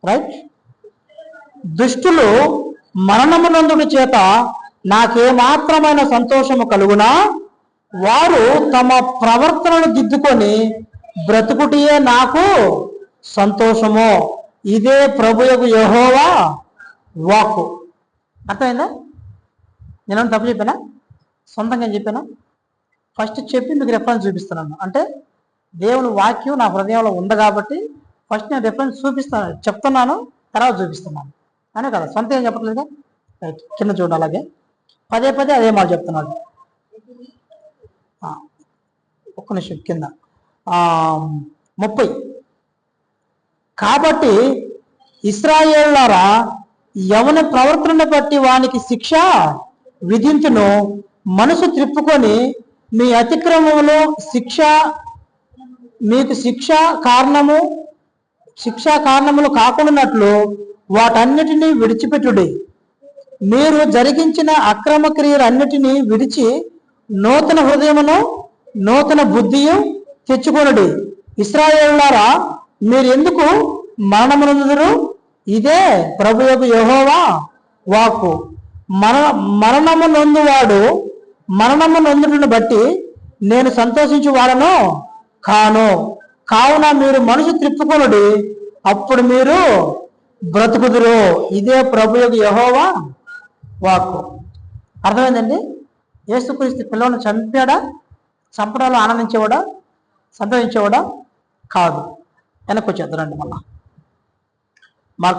Right. దుష్టులు మరణమునందుడి చేత నాకేమాత్రమైన సంతోషము కలుగునా వారు తమ ప్రవర్తనను దిద్దుకొని బ్రతుకుటియే నాకు సంతోషము. ఇదే ప్రభుయగు యెహోవా వాక్కు. అర్థమైందా? నేను తప్పు చెప్పానా? సొంతంగా చెప్పానా? ఫస్ట్ చెప్పి మీకు రెఫరెన్స్ చూపిస్తున్నాను. అంటే దేవుని వాక్యం నా హృదయంలో ఉంది కాబట్టి ఫస్ట్ నేను రెఫరెన్స్ చెప్తున్నాను, తర్వాత చూపిస్తున్నాను అనే కదా, సొంతం ఏం చెప్పట్లేదుగా. రైట్. కింద చూడండి, అలాగే పదే పదే అదే మాట చెప్తున్నాడు. ఒక్క నిమిషం, కింద 30. కాబట్టి ఇశ్రాయేలులారా, యవన ప్రవర్తనను బట్టి వానికి శిక్ష విధించును. మనసు త్రిప్పుకొని మీ అతిక్రమములో మీకు శిక్షా కారణములు కాకుండానట్లు వాటన్నిటినీ విడిచిపెట్టుడి. మీరు జరిగించిన అక్రమ క్రియలన్నిటినీ విడిచి నూతన హృదయమును నూతన బుద్ధియు తెచ్చుకొనుడి. ఇశ్రాయేలులారా, మీరు ఎందుకు మరణమునందురు? ఇదే ప్రభువగు యెహోవా వాక్కు. మరణము నొందుటను బట్టి నేను సంతోషించు వాడను కాను. కావున మీరు మనసు త్రిప్పుకొనుడి, అప్పుడు మీరు బ్రతుకుదురు. ఇదే ప్రభువగు యెహోవా వాక్కు. అర్థమైందండి? యేసుక్రీస్తు పిల్లలను చంపడాలో ఆనందించేవాడా, సంతోషించేవాడా? కాదు. వెనక్కి వచ్చేద్దరండి మళ్ళా. మార్క్స్